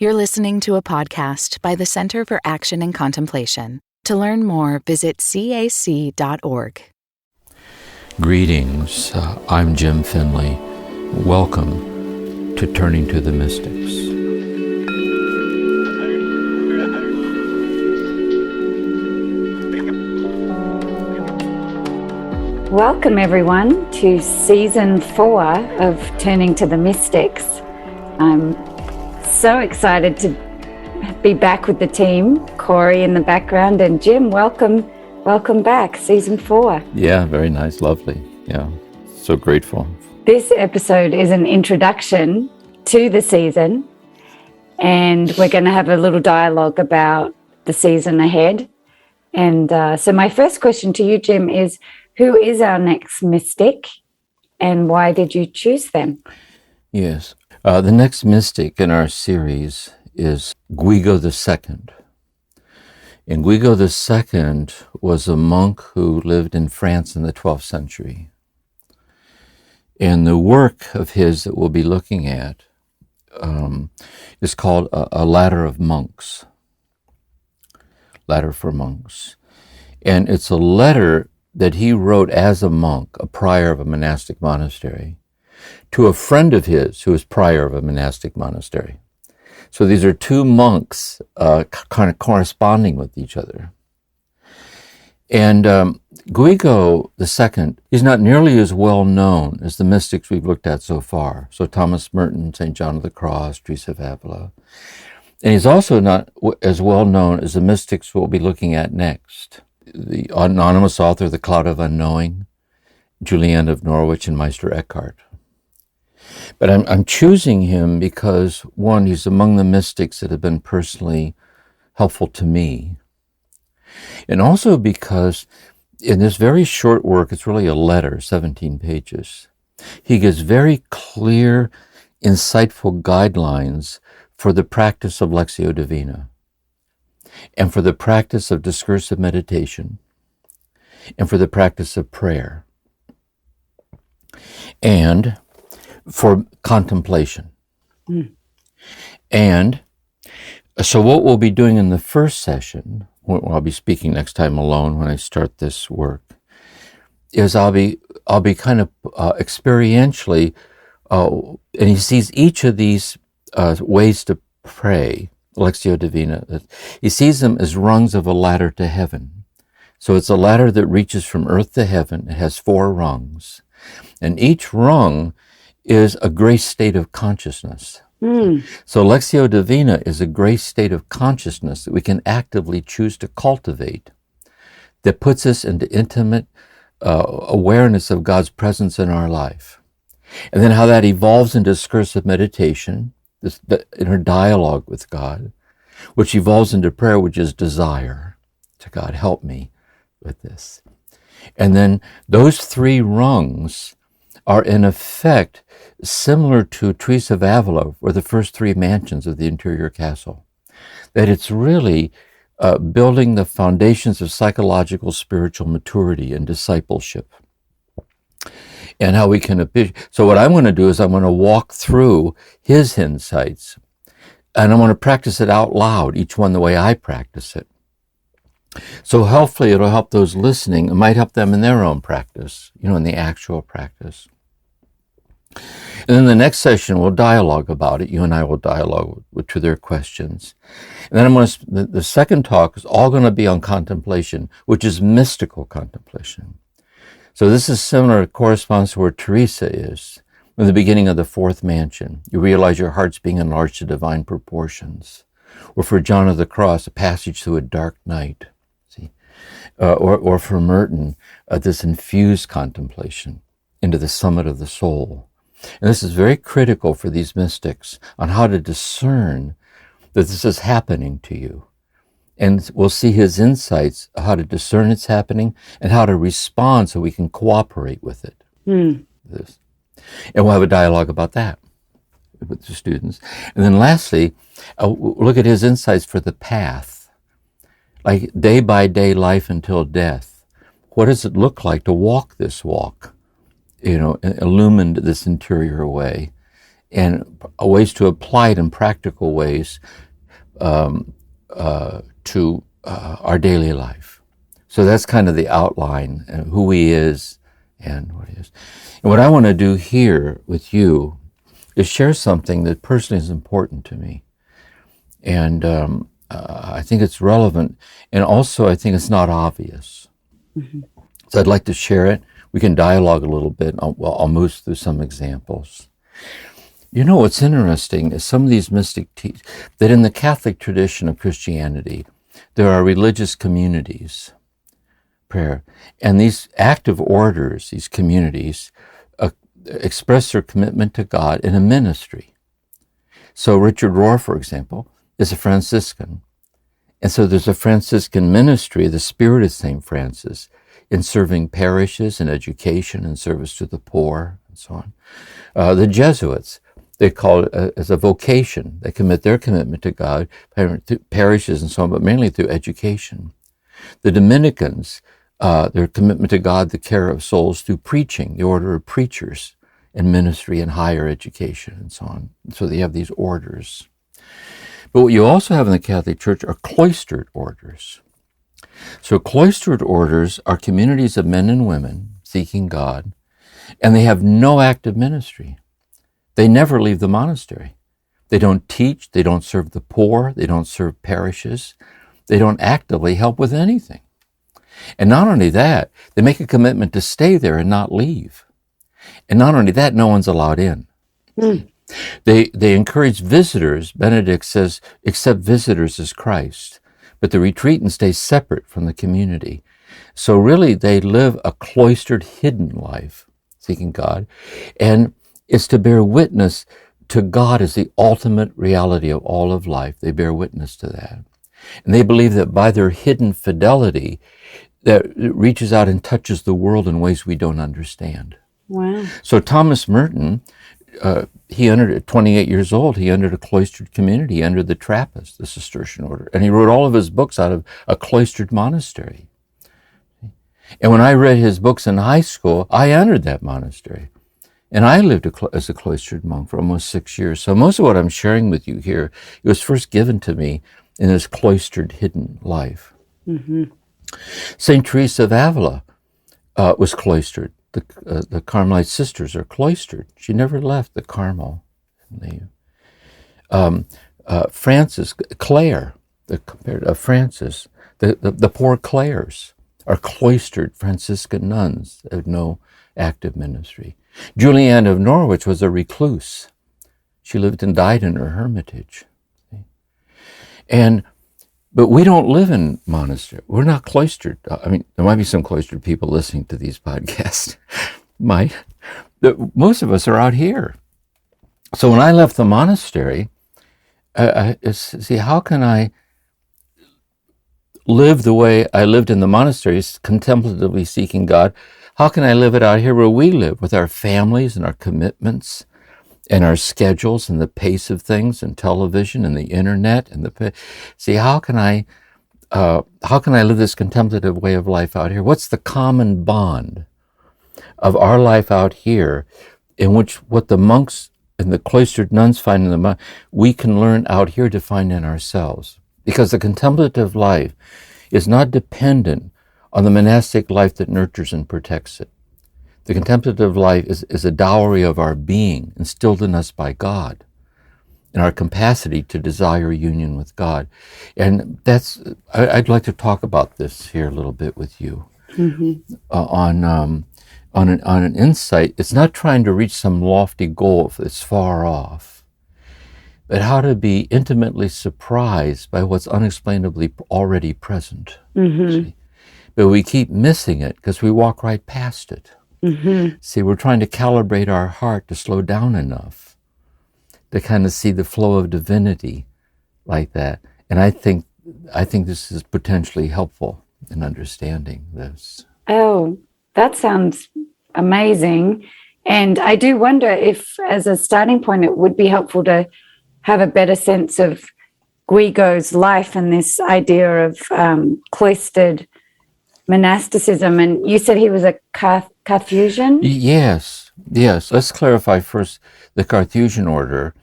You're listening to a podcast by the Center for Action and Contemplation. To learn more, visit cac.org. Greetings, I'm Jim Finley. Welcome to Turning to the Mystics. Welcome everyone to Season 4 of Turning to the Mystics. I'm so excited to be back with the team, Corey in the background, and Jim, welcome back, Season 4. Yeah, very nice, lovely. Yeah, so grateful. This episode is an introduction to the season, and we're going to have a little dialogue about the season ahead. And so my first question to you, Jim, is who is our next mystic and why did you choose them? Yes, the next mystic in our series is Guigo II. And Guigo II was a monk who lived in France in the 12th century. And the work of his that we'll be looking at is called a Ladder of Monks. Ladder for Monks. And it's a letter that he wrote as a monk, a prior of a monastic monastery, to a friend of his who was prior of a monastic monastery. So these are two monks kind of corresponding with each other. And Guigo II is not nearly as well known as the mystics we've looked at so far. So Thomas Merton, St. John of the Cross, Teresa of Avila. And he's also not as well known as the mystics we'll be looking at next. The anonymous author, The Cloud of Unknowing, Julian of Norwich, and Meister Eckhart. But I'm choosing him because, one, he's among the mystics that have been personally helpful to me. And also because in this very short work, it's really a letter, 17 pages, he gives very clear, insightful guidelines for the practice of Lectio Divina and for the practice of discursive meditation and for the practice of prayer and for contemplation. And so what we'll be doing in the first session, I'll be speaking next time alone when I start this work, is I'll be kind of experientially, and he sees each of these ways to pray, Lectio Divina, he sees them as rungs of a ladder to heaven. So it's a ladder that reaches from earth to heaven. It has 4 rungs. And each rung is a grace state of consciousness. So Lectio Divina is a grace state of consciousness that we can actively choose to cultivate that puts us into intimate awareness of God's presence in our life. And then how that evolves into discursive meditation, in her dialogue with God, which evolves into prayer, which is desire to God, help me with this. And then those 3 rungs are in effect similar to Teresa of Avila, or the first 3 mansions of the interior castle. That it's really building the foundations of psychological spiritual maturity and discipleship. And how we can, so what I'm going to do is I'm going to walk through his insights and I'm going to practice it out loud, each one the way I practice it. So hopefully it'll help those listening. It might help them in their own practice, in the actual practice. And then the next session we'll dialogue about it. You and I will dialogue to their questions. And then the second talk is all going to be on contemplation, which is mystical contemplation. So this is similar, it corresponds to where Teresa is in the beginning of the 4th mansion. You realize your heart's being enlarged to divine proportions. Or for John of the Cross, a passage through a dark night. See, or for Merton, this infused contemplation into the summit of the soul. And this is very critical for these mystics on how to discern that this is happening to you. And we'll see his insights, how to discern it's happening and how to respond so we can cooperate with it. This. And we'll have a dialogue about that with the students. And then lastly, we'll look at his insights for the path, like day by day life until death. What does it look like to walk this walk, illumined this interior way? and ways to apply it in practical ways to our daily life. So that's kind of the outline of who he is and what he is. And what I want to do here with you is share something that personally is important to me. And I think it's relevant. And also, I think it's not obvious. Mm-hmm. So I'd like to share it. We can dialogue a little bit. I'll move through some examples. You know, what's interesting is some of these mystic teach that in the Catholic tradition of Christianity, there are religious communities, prayer, and these active orders, these communities, express their commitment to God in a ministry. So Richard Rohr, for example, is a Franciscan. And so there's a Franciscan ministry, the spirit of St. Francis, in serving parishes and education and service to the poor and so on. The Jesuits, they call it as a vocation. They commit their commitment to God through parishes and so on, but mainly through education. The Dominicans, their commitment to God, the care of souls through preaching, the order of preachers, and ministry and higher education and so on. So they have these orders. But what you also have in the Catholic Church are cloistered orders. So cloistered orders are communities of men and women seeking God, and they have no active ministry. They never leave the monastery. They don't teach, they don't serve the poor, they don't serve parishes, they don't actively help with anything. And not only that, they make a commitment to stay there and not leave. And not only that, no one's allowed in. Mm. They encourage visitors. Benedict says, accept visitors as Christ. But the retreatant stays separate from the community. So really, they live a cloistered, hidden life, seeking God. And it's to bear witness to God as the ultimate reality of all of life. They bear witness to that. And they believe that by their hidden fidelity, that it reaches out and touches the world in ways we don't understand. Wow. So Thomas Merton, he entered at 28 years old, he entered a cloistered community, he entered the Trappist, the Cistercian order, and he wrote all of his books out of a cloistered monastery. And when I read his books in high school, I entered that monastery. And I lived as a cloistered monk for almost 6 years. So most of what I'm sharing with you here, it was first given to me in this cloistered, hidden life. Mm-hmm. St. Teresa of Avila was cloistered. The Carmelite sisters are cloistered. She never left the Carmel. Francis, Clare, Francis, the poor Clares are cloistered Franciscan nuns of no active ministry. Juliana of Norwich was a recluse. She lived and died in her hermitage. But we don't live in monastery. We're not cloistered. I mean, there might be some cloistered people listening to these podcasts. Most of us are out here. So when I left the monastery, how can I live the way I lived in the monasteries, contemplatively seeking God? How can I live it out here where we live, with our families and our commitments and our schedules and the pace of things and television and the internet and how can I live this contemplative way of life out here? What's the common bond of our life out here, in which what the monks and the cloistered nuns find in the monk, we can learn out here to find in ourselves? Because the contemplative life is not dependent on the monastic life that nurtures and protects it. The contemplative life is a dowry of our being, instilled in us by God, and our capacity to desire union with God. And I'd like to talk about this here a little bit with you. Mm-hmm. On an insight. It's not trying to reach some lofty goal that's far off, but how to be intimately surprised by what's unexplainably already present. Mm-hmm. But we keep missing it because we walk right past it. Mm-hmm. See, we're trying to calibrate our heart to slow down enough to kind of see the flow of divinity like that. And I think this is potentially helpful in understanding this. Oh, that sounds amazing. And I do wonder if, as a starting point, it would be helpful to have a better sense of Guigo's life and this idea of cloistered monasticism. And you said he was a Carthusian? Yes. Yes, let's clarify first the Carthusian order,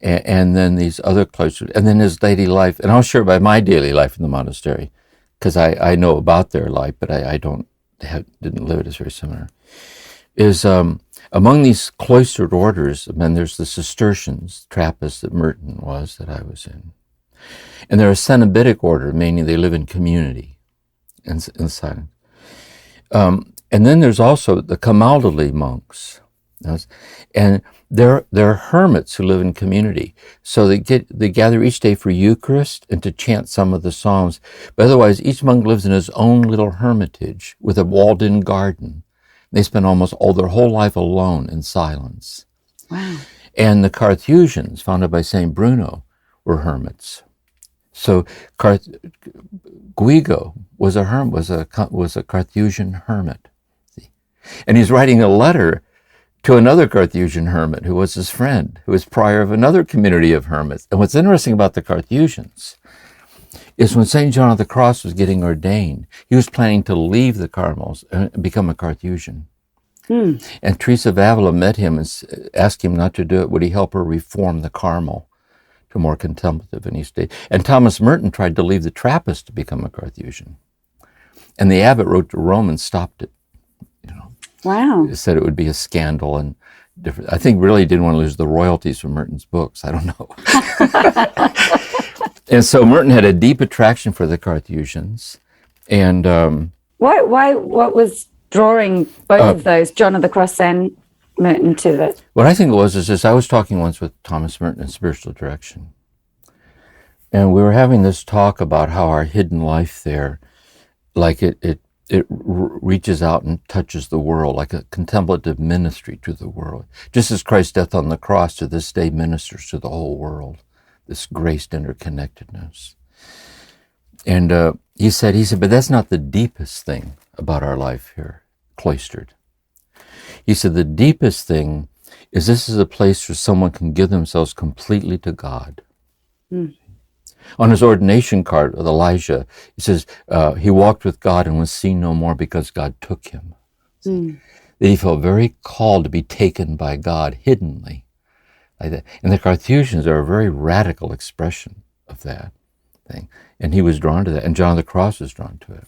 and then these other cloisters, and then his daily life. And I'll share about my daily life in the monastery, because I know about their life, but I didn't live it. It's very similar. Is among these cloistered orders, and then there's the Cistercians, Trappists that Merton was, that I was in. And they're a Cenobitic order, meaning they live in community, in silence. And then there's also the Camaldoli monks, and they're hermits who live in community. So they gather each day for Eucharist and to chant some of the psalms. But otherwise, each monk lives in his own little hermitage with a walled-in garden. They spend almost all their whole life alone in silence. Wow! And the Carthusians, founded by Saint Bruno, were hermits. So Guigo was a Carthusian hermit. And he's writing a letter to another Carthusian hermit who was his friend, who was prior of another community of hermits. And what's interesting about the Carthusians is when St. John of the Cross was getting ordained, he was planning to leave the Carmels and become a Carthusian. And Teresa of Avila met him and asked him not to do it. Would he help her reform the Carmel to more contemplative? And he stayed. And Thomas Merton tried to leave the Trappists to become a Carthusian. And the abbot wrote to Rome and stopped it. Wow. Said it would be a scandal and different. I think really didn't want to lose the royalties from Merton's books. I don't know. And so Merton had a deep attraction for the Carthusians. And what was drawing both of those, John of the Cross and Merton, to that? What I think it was is this: I was talking once with Thomas Merton in Spiritual Direction. And we were having this talk about how our hidden life there, like it reaches out and touches the world, like a contemplative ministry to the world. Just as Christ's death on the cross to this day ministers to the whole world, this graced interconnectedness. And he said, but that's not the deepest thing about our life here, cloistered. He said, the deepest thing is this is a place where someone can give themselves completely to God. On his ordination card with Elijah, he says he walked with God and was seen no more because God took him. That he felt very called to be taken by God hiddenly, like that. And the Carthusians are a very radical expression of that thing. And he was drawn to that, and John of the Cross was drawn to it.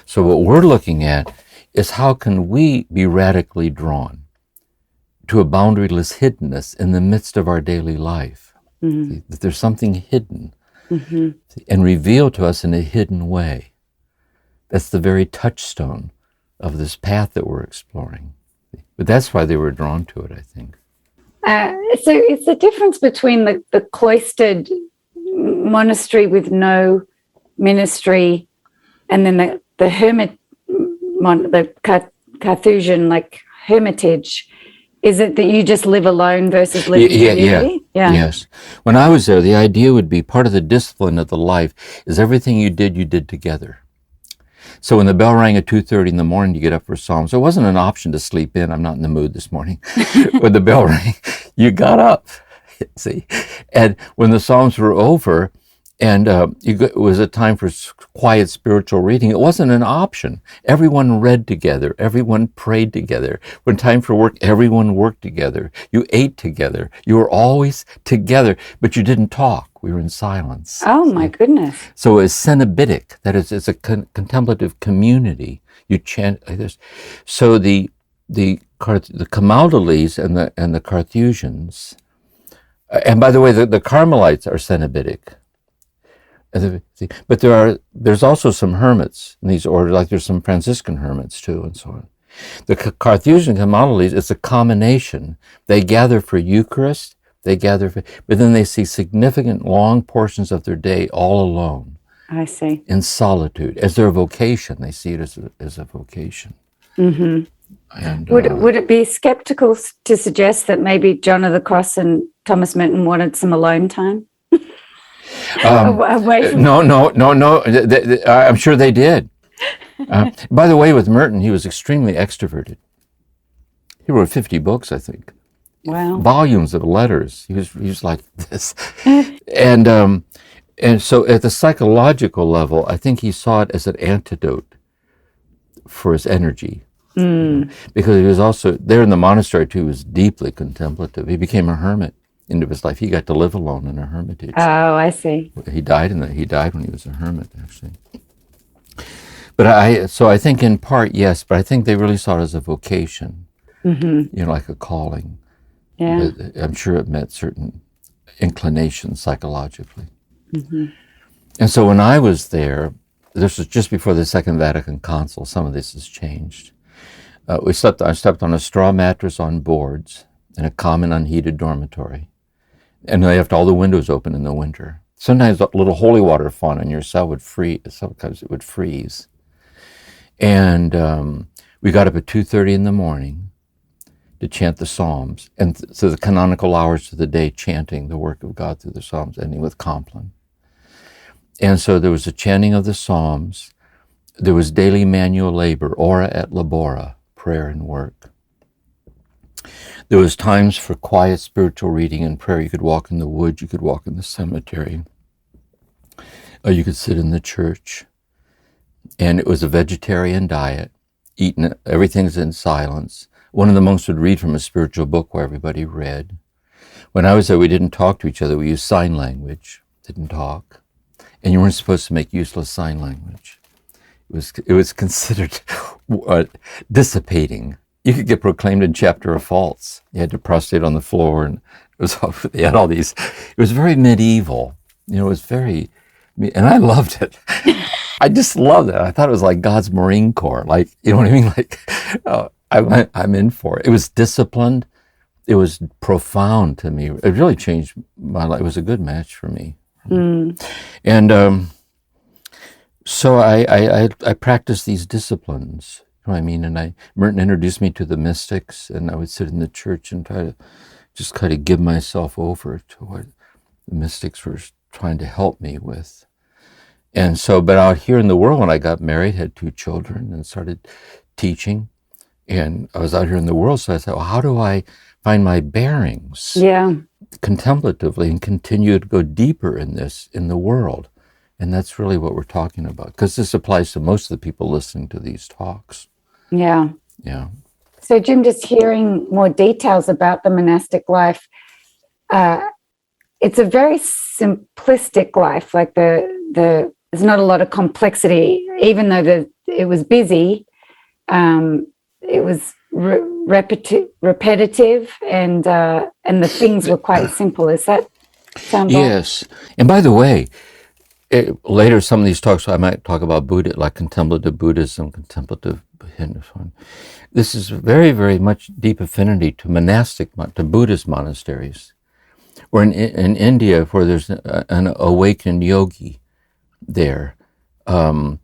So what we're looking at is how can we be radically drawn to a boundaryless hiddenness in the midst of our daily life. That there's something hidden. And revealed to us in a hidden way. That's the very touchstone of this path that we're exploring. But that's why they were drawn to it, I think. So it's the difference between the cloistered monastery with no ministry and then the hermit, the Carthusian like hermitage. Is it that you just live alone versus live in community? Yeah. Yes. When I was there, the idea would be part of the discipline of the life is everything you did together. So when the bell rang at 2:30 in the morning, you get up for Psalms. There wasn't an option to sleep in. I'm not in the mood this morning. When the bell rang, you got up. See? And when the Psalms were over, and it was a time for quiet spiritual reading, it wasn't an option. Everyone read together. Everyone prayed together. When time for work, everyone worked together. You ate together. You were always together, but you didn't talk. We were in silence. Oh, my goodness. So it's Cenobitic. That is, it's a contemplative community. You chant like this. So the Camaldoles and the Carthusians, and by the way, the Carmelites are Cenobitic. But there's also some hermits in these orders, like there's some Franciscan hermits too, and so on. The Carthusian Camaldoles, it's a combination. They gather for Eucharist, but then they see significant long portions of their day all alone. I see. In solitude, as their vocation. They see it as a vocation. And, would it be skeptical to suggest that maybe John of the Cross and Thomas Merton wanted some alone time? No. I'm sure they did. By the way, with Merton, he was extremely extroverted. He wrote 50 books, I think. Wow. Volumes of letters. He was like this. And so at the psychological level, I think he saw it as an antidote for his energy. Because he was also there in the monastery too. He was deeply contemplative. He became a hermit into his life. He got to live alone in a hermitage. Oh, I see. He died when he was a hermit, actually. But I think in part yes, but I think they really saw it as a vocation, like a calling. Yeah. But I'm sure it met certain inclinations psychologically. And so when I was there, this was just before the Second Vatican Council. Some of this has changed. I slept on a straw mattress on boards in a common unheated dormitory. And they left all the windows open in the winter. Sometimes a little holy water font in your cell would freeze. Sometimes it would freeze. And we got up at 2:30 in the morning to chant the Psalms. And so the canonical hours of the day chanting the work of God through the Psalms, ending with Compline. And so there was a chanting of the Psalms. There was daily manual labor, ora et labora, prayer and work. There was times for quiet spiritual reading and prayer. You could walk in the woods, you could walk in the cemetery, or you could sit in the church. And it was a vegetarian diet, everything's in silence. One of the monks would read from a spiritual book where everybody read. When I was there, we didn't talk to each other. We used sign language, didn't talk. And you weren't supposed to make useless sign language. It was considered dissipating. You could get proclaimed in chapter of faults. You had to prostrate on the floor, and they had all these. It was very medieval. It was very, and I loved it. I just loved it. I thought it was like God's Marine Corps. Like, you know what I mean? Like, I'm in for it. It was disciplined. It was profound to me. It really changed my life. It was a good match for me. And so I practiced these disciplines. You know what I mean? And Merton introduced me to the mystics, and I would sit in the church and try to just kind of give myself over to what the mystics were trying to help me with. And so, but out here in the world, when I got married, had 2 children, and started teaching, and I was out here in the world, so I thought, well, how do I find my bearings? Yeah. Contemplatively, and continue to go deeper in this, in the world. And that's really what we're talking about, because this applies to most of the people listening to these talks. Yeah. Yeah. So, Jim, just hearing more details about the monastic life, it's a very simplistic life. Like there's not a lot of complexity, even though it was busy. It was repetitive, and the things were quite simple. Is that sound right? Yes. And by the way, later some of these talks I might talk about Buddha, like contemplative Buddhism, contemplative Hinduism. This is very, very much deep affinity to Buddhist monasteries. Or in India, where there's an awakened yogi there, and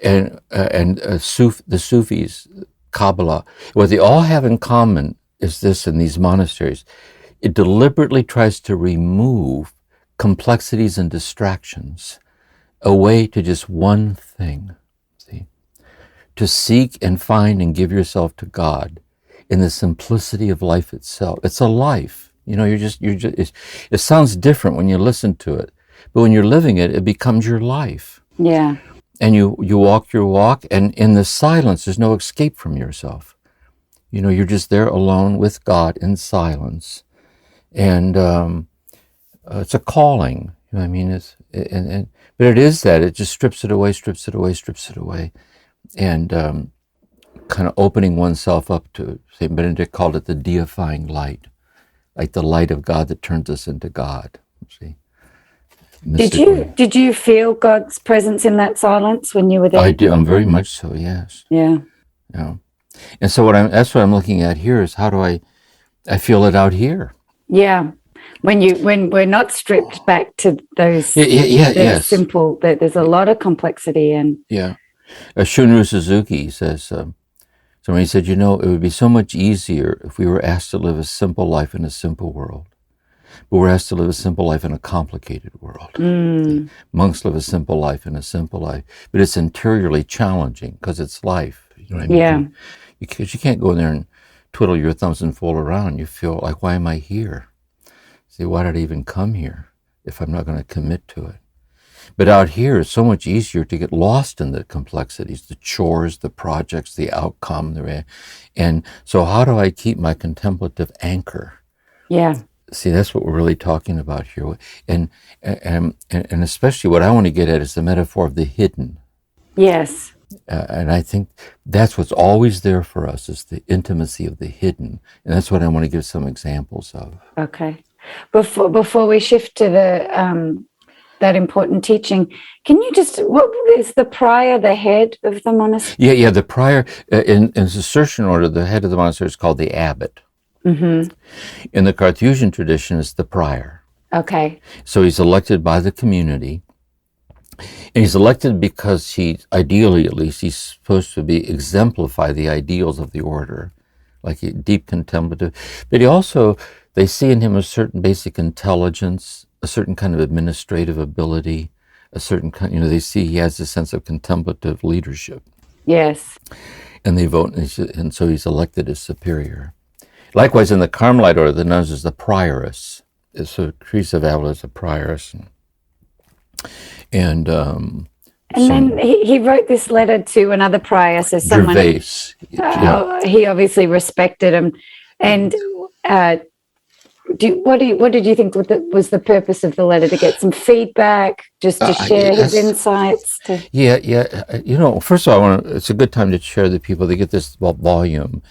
the Sufis, Kabbalah, what they all have in common is this in these monasteries. It deliberately tries to remove complexities and distractions away to just one thing. See, to seek and find and give yourself to God in the simplicity of life itself. It's a life. It sounds different when you listen to it, but when you're living it, it becomes your life. Yeah. And you walk your walk, and in the silence, there's no escape from yourself. You're just there alone with God in silence. And it's a calling. You know what I mean? But it is that. It just strips it away, and kind of opening oneself up to, St. Benedict called it the deifying light, like the light of God that turns us into God. See? Did you feel God's presence in that silence when you were there? I do. I'm very much so. Yes. Yeah. Yeah. And so that's what I'm looking at here is how do I feel it out here? Yeah. When we're not stripped back to those yes. simple, there's a lot of complexity and Shunryu Suzuki says, somebody said, it would be so much easier if we were asked to live a simple life in a simple world. But we're asked to live a simple life in a complicated world. Monks live a simple life in a simple life, but it's interiorly challenging because it's life. You know what I mean? Yeah. Because you can't go in there and twiddle your thumbs and fool around. You feel like, why am I here? See, why did I even come here if I'm not going to commit to it? But out here, it's so much easier to get lost in the complexities, the chores, the projects, the outcome. And so how do I keep my contemplative anchor? Yeah. See, that's what we're really talking about here. And especially what I want to get at is the metaphor of the hidden. Yes. And I think that's what's always there for us, is the intimacy of the hidden. And that's what I want to give some examples of. Okay. Before we shift to the that important teaching, can you just, what is the prior, the head of the monastery? Yeah, the prior, in Cistercian order, the head of the monastery is called the abbot. Mm-hmm. In the Carthusian tradition, it's the prior. Okay. So he's elected by the community. And he's elected because he, ideally at least, he's supposed to exemplify the ideals of the order, like a deep contemplative. But he also, they see in him a certain basic intelligence, a certain kind of administrative ability, a certain kind, they see he has a sense of contemplative leadership. Yes. And they vote, and so he's elected as superior. Likewise, in the Carmelite order, the nuns is the prioress. So Teresa of Avila is a prioress. And then he wrote this letter to another prior, so someone. Gervais. He obviously respected him. And what did you think was the purpose of the letter? To get some feedback, just to share his insights? Yeah. First of all, it's a good time to share the people. They get this volume.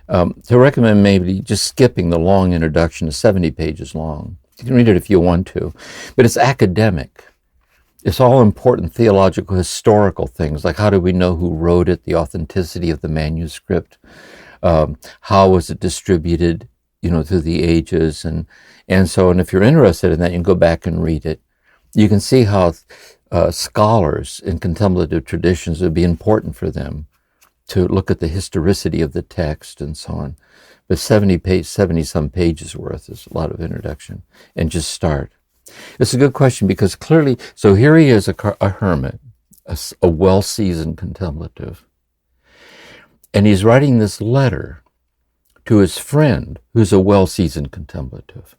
To recommend maybe just skipping the long introduction, is 70 pages long. You can read it if you want to, but it's academic. It's all important theological, historical things, like how do we know who wrote it, the authenticity of the manuscript, how was it distributed, through the ages, and if you're interested in that, you can go back and read it. You can see how scholars in contemplative traditions, it would be important for them to look at the historicity of the text and so on. But 70-some pages worth is a lot of introduction, and just start. It's a good question because clearly, so here he is, a hermit, a well-seasoned contemplative, and he's writing this letter to his friend who's a well-seasoned contemplative.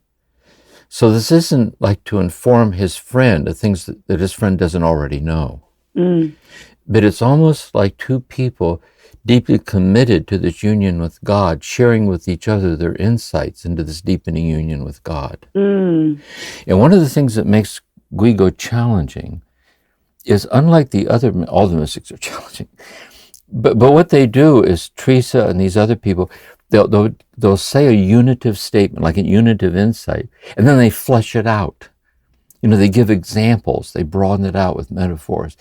So this isn't like to inform his friend of things that his friend doesn't already know. But it's almost like two people deeply committed to this union with God, sharing with each other their insights into this deepening union with God. And one of the things that makes Guigo challenging is, unlike all the mystics are challenging, but what they do is, Teresa and these other people, they'll say a unitive statement, like a unitive insight, and then they flesh it out. They give examples, they broaden it out with metaphors.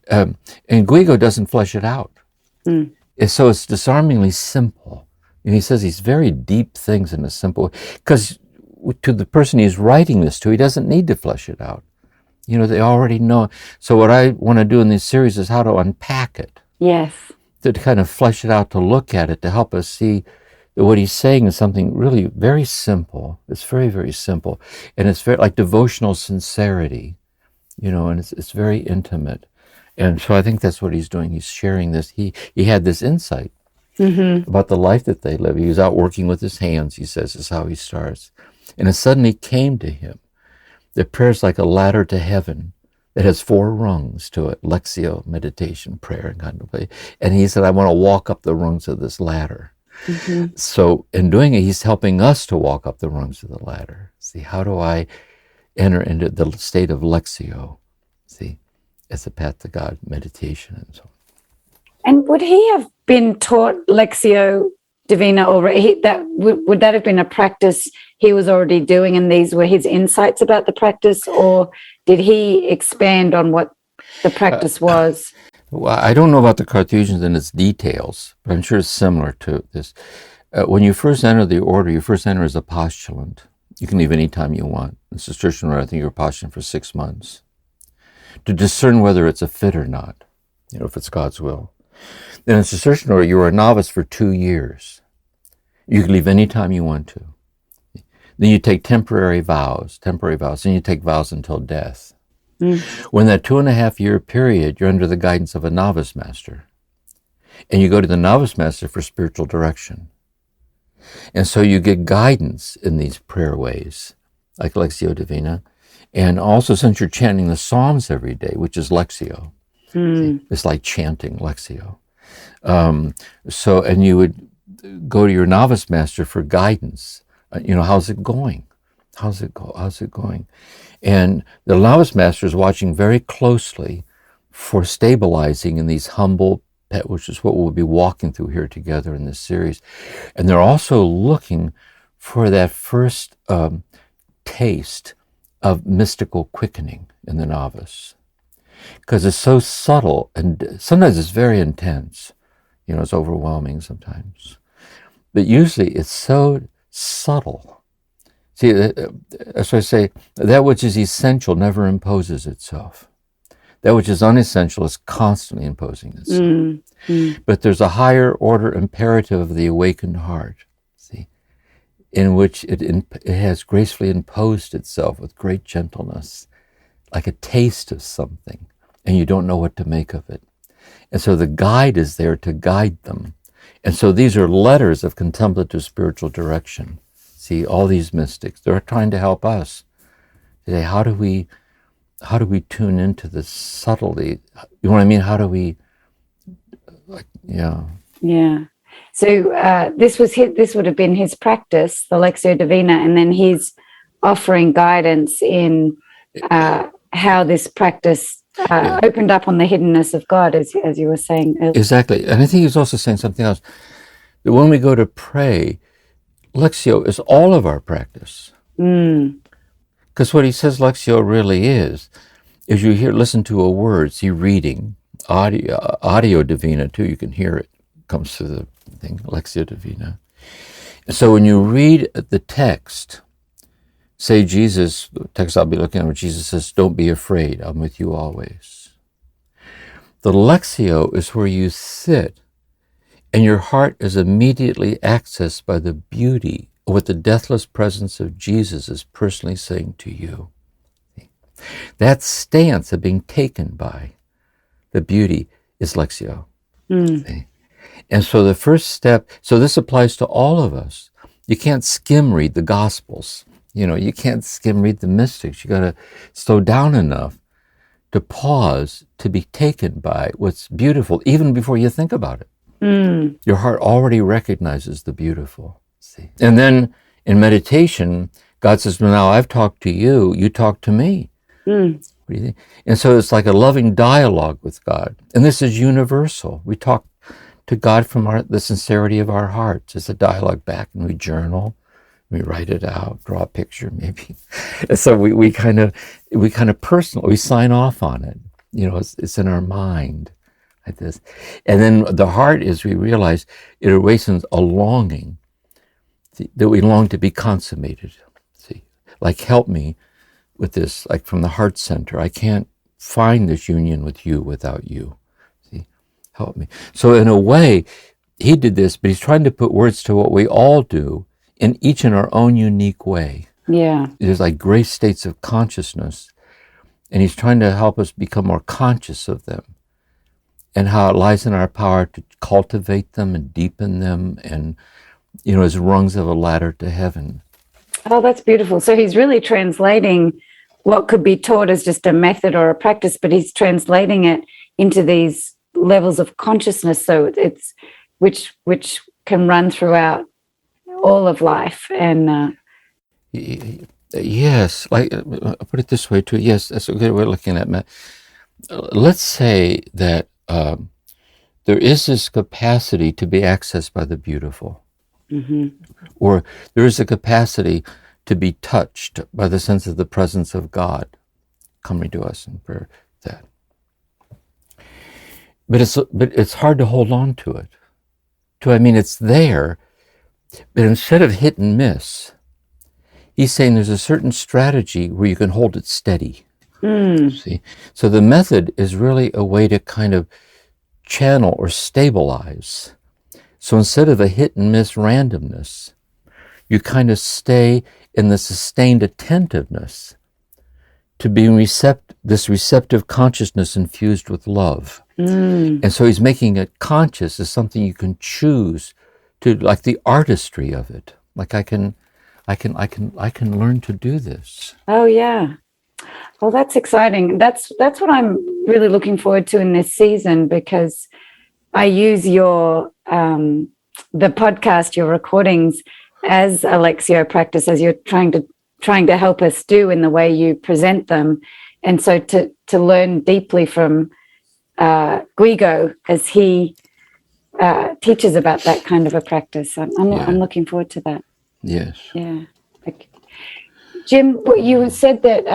And Guigo doesn't flesh it out. So it's disarmingly simple. And he says these very deep things in a simple way. Because to the person he's writing this to, he doesn't need to flesh it out. They already know. So what I want to do in this series is how to unpack it. Yes. To kind of flesh it out, to look at it, to help us see that what he's saying is something really very simple. It's very, very simple. And it's very like devotional sincerity, and it's very intimate. And so I think that's what he's doing. He's sharing this. He had this insight about the life that they live. He was out working with his hands, he says, is how he starts. And it suddenly came to him that prayer is like a ladder to heaven that has 4 rungs to it: Lectio, meditation, prayer, and contemplation. And he said, I want to walk up the rungs of this ladder. So in doing it, he's helping us to walk up the rungs of the ladder. See, how do I enter into the state of Lectio? See, as a path to God, meditation, and so on. And would he have been taught Lectio Divina already? Would that have been a practice he was already doing, and these were his insights about the practice, or did he expand on what the practice was? Well, I don't know about the Carthusians and its details, but I'm sure it's similar to this. When you first enter the order, you first enter as a postulant. You can leave any time you want. In Cistercian order, I think you're a postulant for 6 months, to discern whether it's a fit or not, if it's God's will. Then in Cistercian order, you were a novice for 2 years. You can leave any time you want to. Then you take temporary vows, and you take vows until death. When that 2.5-year period, you're under the guidance of a novice master. And you go to the novice master for spiritual direction. And so you get guidance in these prayer ways, like Lectio Divina. And also, since you're chanting the Psalms every day, which is Lectio, see, it's like chanting Lectio. And you would go to your novice master for guidance. How's it going? How's it going? And the novice master is watching very closely for stabilizing in these humble, which is what we'll be walking through here together in this series. And they're also looking for that first taste of mystical quickening in the novice. Because it's so subtle, and sometimes it's very intense. It's overwhelming sometimes. But usually it's so subtle. See, that's why I say, that which is essential never imposes itself. That which is unessential is constantly imposing itself. But there's a higher order imperative of the awakened heart, see, in which it has gracefully imposed itself with great gentleness, like a taste of something, and you don't know what to make of it. And so the guide is there to guide them. And so these are letters of contemplative spiritual direction. See, all these mystics, they're trying to help us. They say, how do we tune into the subtlety? You know what I mean? How do we, Yeah. So this would have been his practice, the Lectio Divina, and then he's offering guidance in how this practice opened up on the hiddenness of God, as you were saying earlier. Exactly. And I think he's also saying something else. That when we go to pray, Lectio is all of our practice. Because what he says Lectio really is you listen to a word, see reading, audio Divina too, you can hear it, comes through the thing, Lectio Divina. So when you read the text, say Jesus, the text I'll be looking at where Jesus says, don't be afraid, I'm with you always. The Lectio is where you sit and your heart is immediately accessed by the beauty of what the deathless presence of Jesus is personally saying to you. That stance of being taken by the beauty is Lectio. And so the first step, so this applies to all of us. You can't skim read the Gospels. You can't skim read the mystics. You got to slow down enough to pause, to be taken by what's beautiful, even before you think about it. Your heart already recognizes the beautiful. See? And then in meditation, God says, well, now I've talked to you, you talk to me. What do you think? And so it's like a loving dialogue with God. And this is universal. We talk to God from the sincerity of our hearts. It's a dialogue back, and we journal. We write it out, draw a picture, maybe. And so we kind of personal. We sign off on it. It's in our mind, like this. And then the heart is, we realize, it awakens a longing that we long to be consummated. See, like help me with this, like from the heart center. I can't find this union with you without you. See, help me. So in a way, he did this, but he's trying to put words to what we all do, in each in our own unique way. Yeah. There's like great states of consciousness, and he's trying to help us become more conscious of them and how it lies in our power to cultivate them and deepen them, and as rungs of a ladder to heaven. Oh, that's beautiful. So he's really translating what could be taught as just a method or a practice, but he's translating it into these levels of consciousness, so it's which can run throughout all of life. And yes, like I'll put it this way too. Yes, that's a good way of looking at it. Let's say that there is this capacity to be accessed by the beautiful, or there is a capacity to be touched by the sense of the presence of God coming to us in prayer. But it's hard to hold on to it. It's there. But instead of hit and miss, he's saying there's a certain strategy where you can hold it steady. See? So the method is really a way to kind of channel or stabilize. So instead of a hit and miss randomness, you kind of stay in the sustained attentiveness to being this receptive consciousness infused with love. And so he's making it conscious as something you can choose to, like the artistry of it. Like I can learn to do this. Oh yeah. Well, that's exciting. That's what I'm really looking forward to in this season, because I use your the podcast, your recordings, as a Lectio practice, as you're trying to help us do in the way you present them. And so to learn deeply from Guigo as he teaches about that kind of a practice. I'm looking forward to that. Yes. Yeah. Okay. Jim, you said that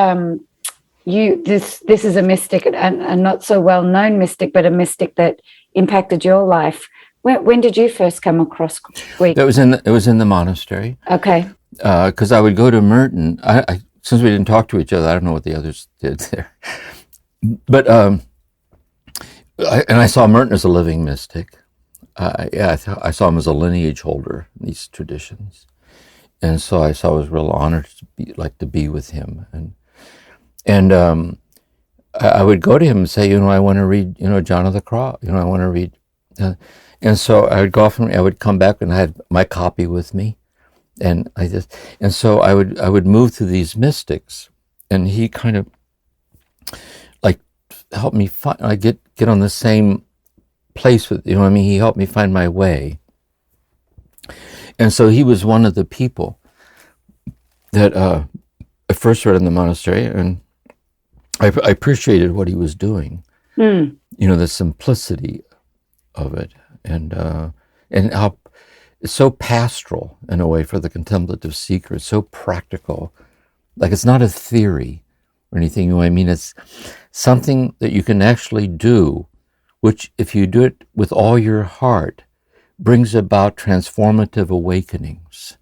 this is a mystic, a not so well known mystic, but a mystic that impacted your life. When did you first come across Guigo? It was in the monastery. Okay. Because I would go to Merton. I since we didn't talk to each other, I don't know what the others did there. But I saw Merton as a living mystic. I saw him as a lineage holder in these traditions, and so I was real honored to be with him, and I would go to him and say, I want to read, John of the Cross, I want to read, and so I would go off and I would come back and I had my copy with me, and so I would move through these mystics, and he kind of like helped me get on the same place with, he helped me find my way. And so he was one of the people that I first read in the monastery, and I appreciated what he was doing. The simplicity of it, and how it's so pastoral in a way for the contemplative seeker. It's so practical, like it's not a theory or anything. It's something that you can actually do, which, if you do it with all your heart, brings about transformative awakenings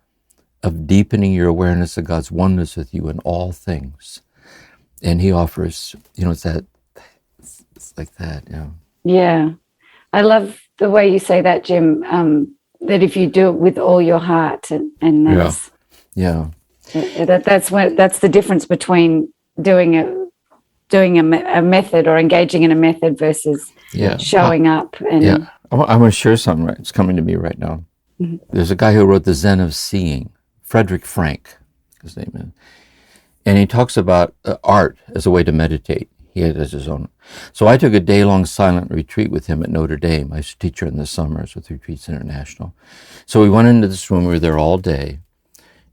of deepening your awareness of God's oneness with you in all things. And he offers, it's like that, Yeah. I love the way you say that, Jim, that if you do it with all your heart, and that's, that's the difference between doing a method or engaging in a method versus showing up. And I'm going to share something. It's coming to me right now. Mm-hmm. There's a guy who wrote The Zen of Seeing, Frederick Frank, his name is, and he talks about art as a way to meditate. He has his own. So I took a day-long silent retreat with him at Notre Dame. I used to teach her in the summers with Retreats International. So we went into this room. We were there all day,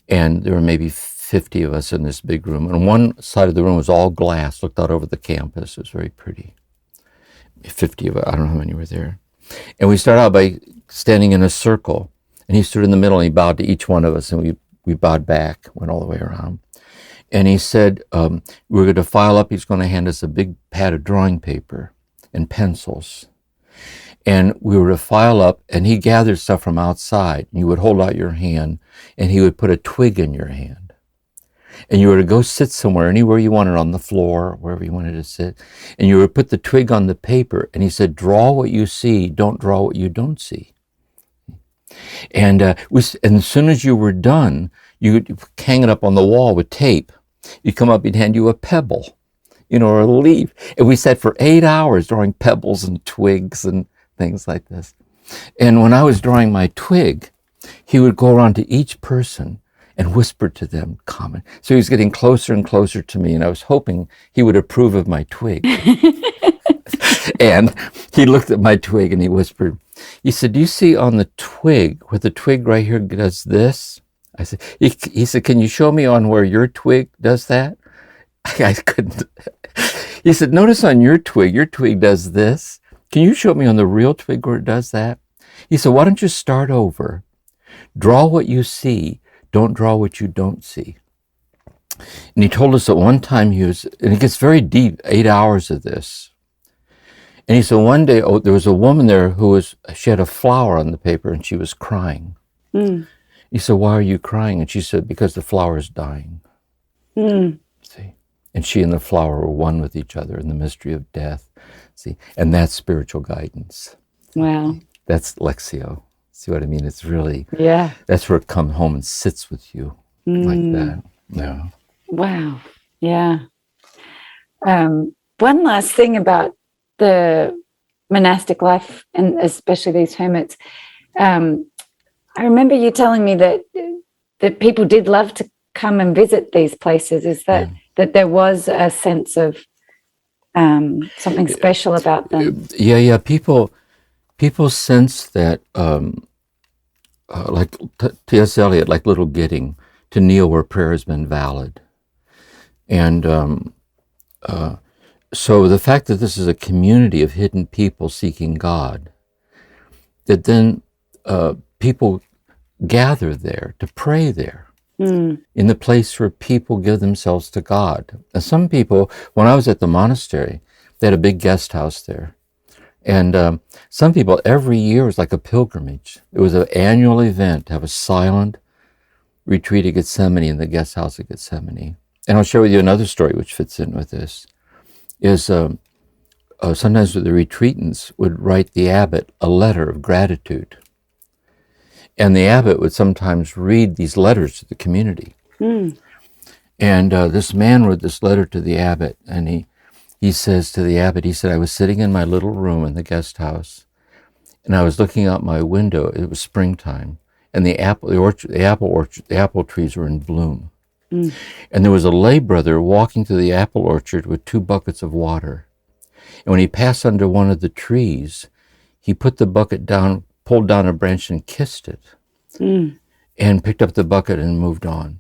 and there were maybe 50 of us in this big room. And one side of the room was all glass, looked out over the campus. It was very pretty. 50 of us, I don't know how many were there. And we started out by standing in a circle, and he stood in the middle, and he bowed to each one of us, and we bowed back, went all the way around. And he said, we were going to file up. He's going to hand us a big pad of drawing paper and pencils. And we were to file up, and he gathered stuff from outside. And you would hold out your hand, and he would put a twig in your hand. And you were to go sit somewhere, anywhere you wanted, on the floor, wherever you wanted to sit. And you would put the twig on the paper. And he said, draw what you see, don't draw what you don't see. And as soon as you were done, you would hang it up on the wall with tape. You'd come up, he'd hand you a pebble, or a leaf. And we sat for 8 hours drawing pebbles and twigs and things like this. And when I was drawing my twig, he would go around to each person and whisper to them, comment. So he was getting closer and closer to me, and I was hoping he would approve of my twig. And he looked at my twig and he whispered, he said, do you see on the twig, where the twig right here does this? I said, he said, can you show me on where your twig does that? I couldn't. He said, notice on your twig does this. Can you show me on the real twig where it does that? He said, why don't you start over? Draw what you see. Don't draw what you don't see. And he told us that one time and it gets very deep, 8 hours of this. And he said one day, there was a woman there she had a flower on the paper and she was crying. He said, why are you crying? And she said, because the flower is dying. See? And she and the flower were one with each other in the mystery of death. See? And that's spiritual guidance. Wow. That's Lectio. See what I mean? It's really, that's where it comes home and sits with you like that. Yeah. Wow. Yeah. One last thing about the monastic life, and especially these hermits. I remember you telling me that people did love to come and visit these places. Is that there was a sense of something special about them. Yeah. People sense that, like T.S. Eliot, like little Gidding, to kneel where prayer has been valid. And so the fact that this is a community of hidden people seeking God, that then people gather there to pray there, in the place where people give themselves to God. And some people, when I was at the monastery, they had a big guest house there. And some people, every year was like a pilgrimage. It was an annual event to have a silent retreat at Gethsemane in the guest house at Gethsemane. And I'll share with you another story which fits in with this, is sometimes the retreatants would write the abbot a letter of gratitude. And the abbot would sometimes read these letters to the community. And this man wrote this letter to the abbot, and he says to the abbot, he said, I was sitting in my little room in the guest house, and I was looking out my window. It was springtime, and the apple trees were in bloom. And there was a lay brother walking to the apple orchard with 2 buckets of water. And when he passed under one of the trees, he put the bucket down, pulled down a branch and kissed it, and picked up the bucket and moved on.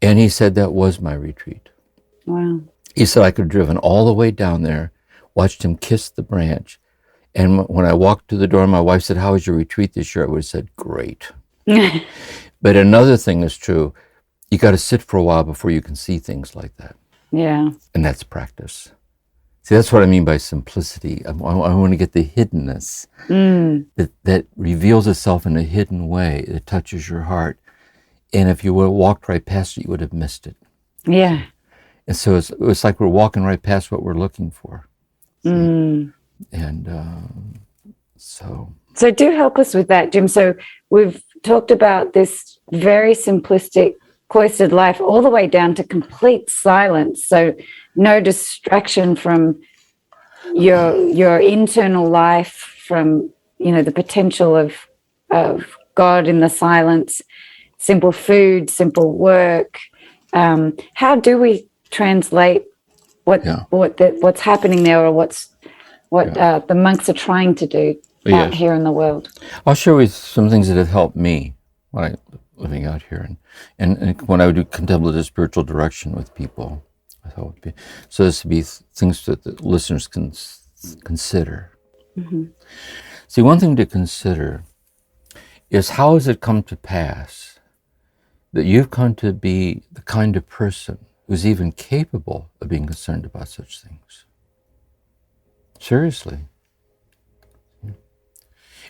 And he said, that was my retreat. Wow. He said, I could have driven all the way down there, watched him kiss the branch. And when I walked to the door, my wife said, how was your retreat this year? I would have said, great. But another thing is true. You got to sit for a while before you can see things like that. Yeah. And that's practice. See, that's what I mean by simplicity. I want to get the hiddenness that reveals itself in a hidden way that touches your heart. And if you would have walked right past it, you would have missed it. Yeah. And so it's like we're walking right past what we're looking for. And so do help us with that, Jim. So we've talked about this very simplistic cloistered life all the way down to complete silence. So no distraction from your internal life, from, the potential of God in the silence, simple food, simple work. How do we translate what's happening there, or what the monks are trying to do out here in the world? I'll share with you some things that have helped me when I'm living out here, and when I would do contemplative spiritual direction with people. I thought would be so. This would be things that the listeners can consider. See, one thing to consider is, how has it come to pass that you've come to be the kind of person who's even capable of being concerned about such things? Seriously.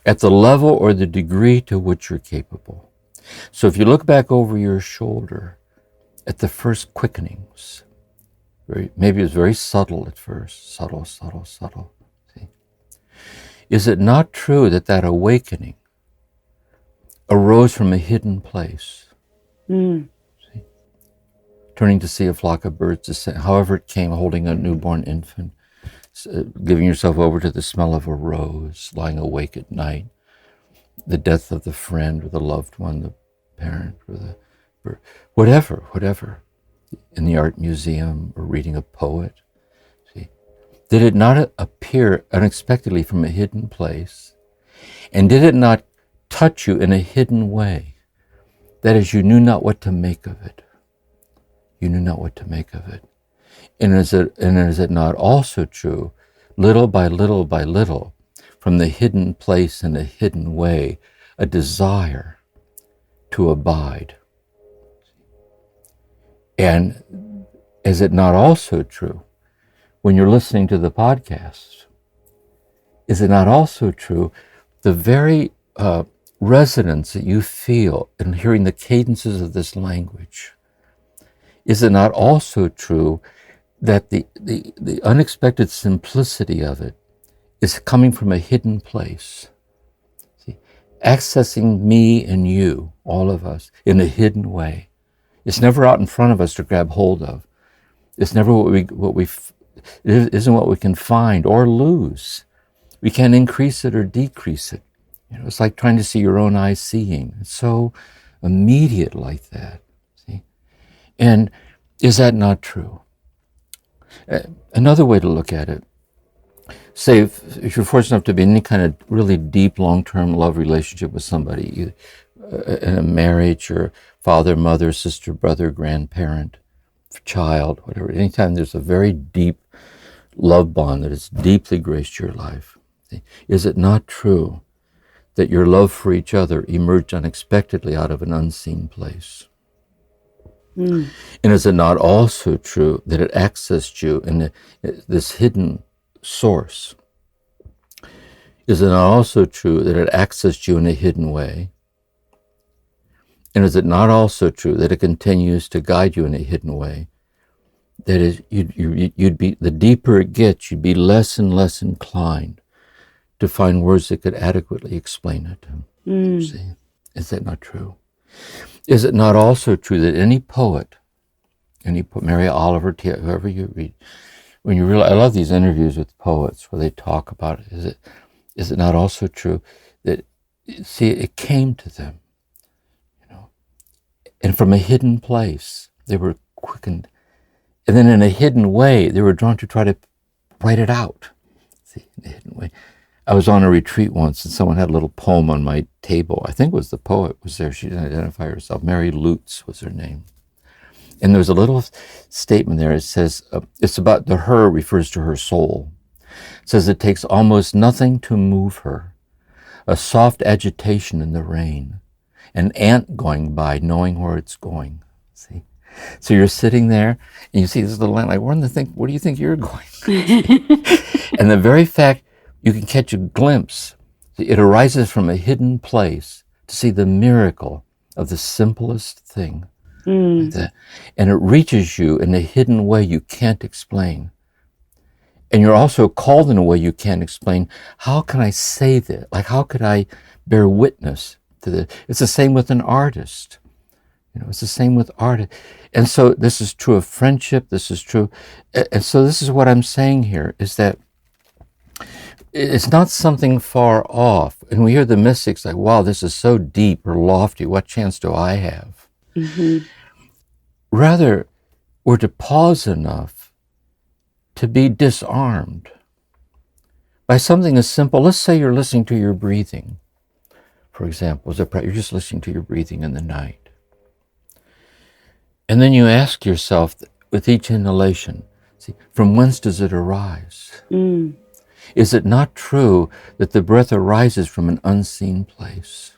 At the level or the degree to which you're capable. So if you look back over your shoulder at the first quickenings, maybe it was very subtle at first, subtle. See? Is it not true that awakening arose from a hidden place? See? Turning to see a flock of birds, however it came, holding a newborn infant, giving yourself over to the smell of a rose, lying awake at night, the death of the friend or the loved one, the parent or the whatever, in the art museum or reading a poet. See, did it not appear unexpectedly from a hidden place? And did it not touch you in a hidden way? That is, you knew not what to make of it. You knew not what to make of it. And is it not also true, little by little by little, from the hidden place in a hidden way, a desire to abide? And is it not also true, when you're listening to the podcast, is it not also true, the very resonance that you feel in hearing the cadences of this language? Is it not also true that the unexpected simplicity of it is coming from a hidden place? See, accessing me and you, all of us, in a hidden way. It's never out in front of us to grab hold of. It's never it isn't what we can find or lose. We can't increase it or decrease it. It's like trying to see your own eyes seeing. It's so immediate like that. See, and Is that not true? Another way to look at it, say if you're fortunate enough to be in any kind of really deep, long-term love relationship with somebody, in a marriage or father, mother, sister, brother, grandparent, child, whatever, anytime there's a very deep love bond that has deeply graced your life, is it not true that your love for each other emerged unexpectedly out of an unseen place? And is it not also true that it accessed you in this hidden source? Is it not also true that it accessed you in a hidden way? And is it not also true that it continues to guide you in a hidden way? That is, you'd be, the deeper it gets, you'd be less and less inclined to find words that could adequately explain it. See, is that not true? Is it not also true that any poet, Mary Oliver, whoever you read, when you realize, I love these interviews with poets where they talk about it. Is it not also true that, see, it came to them, and from a hidden place, they were quickened. And then in a hidden way, they were drawn to try to write it out. See, in a hidden way. I was on a retreat once and someone had a little poem on my table. I think it was the poet was there. She didn't identify herself. Mary Oates was her name. And there was a little statement there. It says, it's about the her refers to her soul. It says it takes almost nothing to move her. A soft agitation in the rain. An ant going by, knowing where it's going. See? So you're sitting there, and you see this little ant, like, where do you think you're going? And the very fact you can catch a glimpse, it arises from a hidden place to see the miracle of the simplest thing. Like that. And it reaches you in a hidden way you can't explain. And you're also called in a way you can't explain. How can I say that? Like, how could I bear witness to this? It's the same with an artist. It's the same with art. And so this is true of friendship. This is true. And so this is what I'm saying here, is that it's not something far off. And we hear the mystics like, wow, this is so deep or lofty. What chance do I have? Rather, we're to pause enough to be disarmed by something as simple. Let's say you're listening to your breathing, for example. You're just listening to your breathing in the night. And then you ask yourself, with each inhalation, see, from whence does it arise? Is it not true that the breath arises from an unseen place?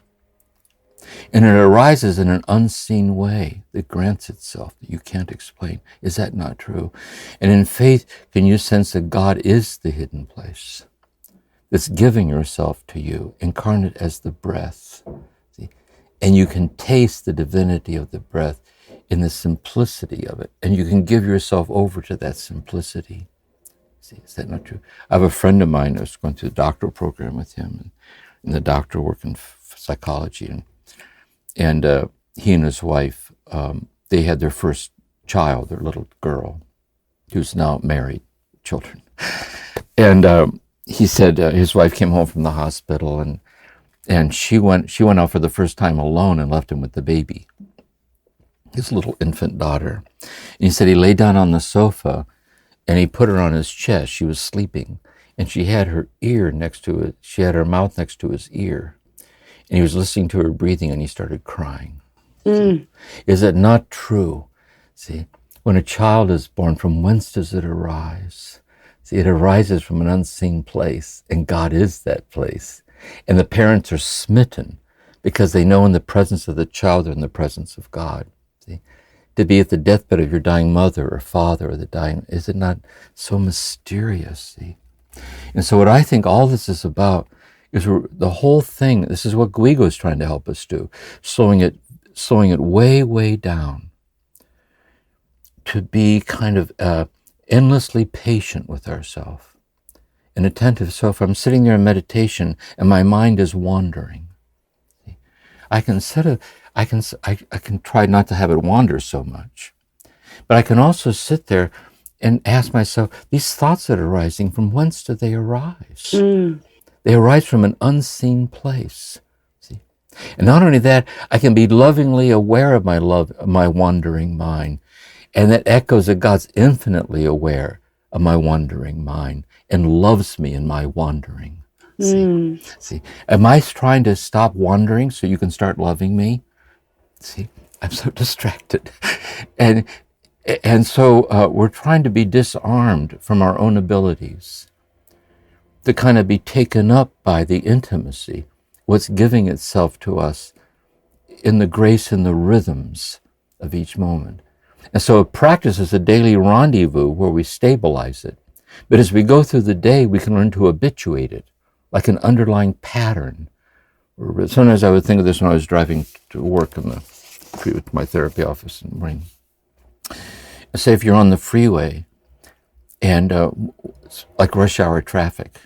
And it arises in an unseen way that grants itself, that you can't explain. Is that not true? And in faith, can you sense that God is the hidden place that's giving yourself to you, incarnate as the breath? See? And you can taste the divinity of the breath in the simplicity of it. And you can give yourself over to that simplicity. See, is that not true? I have a friend of mine. I was going through the doctoral program with him, and the doctor worked in psychology, and he and his wife, they had their first child, their little girl, who's now married, children. And he said his wife came home from the hospital, and she went out for the first time alone and left him with the baby, his little infant daughter. And he said he lay down on the sofa and he put her on his chest. She was sleeping, and she had her ear next to it. She had her mouth next to his ear. And he was listening to her breathing, and he started crying. Is it not true? See, when a child is born, from whence does it arise? See, it arises from an unseen place, and God is that place. And the parents are smitten because they know in the presence of the child they're in the presence of God. See, to be at the deathbed of your dying mother or father or the dying, is it not so mysterious? See? And so what I think all this is about is the whole thing. This is what Guigo is trying to help us do, slowing it way, way down, to be kind of endlessly patient with ourselves and attentive. So if I'm sitting there in meditation and my mind is wandering, I can try not to have it wander so much, but I can also sit there and ask myself, these thoughts that are arising, from whence do they arise? They arise from an unseen place. See? And not only that, I can be lovingly aware of my wandering mind And that echoes that God's infinitely aware of my wandering mind and loves me in my wandering. See, am I trying to stop wandering so you can start loving me? See, I'm so distracted. And so we're trying to be disarmed from our own abilities, to kind of be taken up by the intimacy, what's giving itself to us in the grace and the rhythms of each moment. And so a practice is a daily rendezvous where we stabilize it. But as we go through the day, we can learn to habituate it, like an underlying pattern. Sometimes I would think of this when I was driving to work in my therapy office in the morning. Say if you're on the freeway and like rush hour traffic.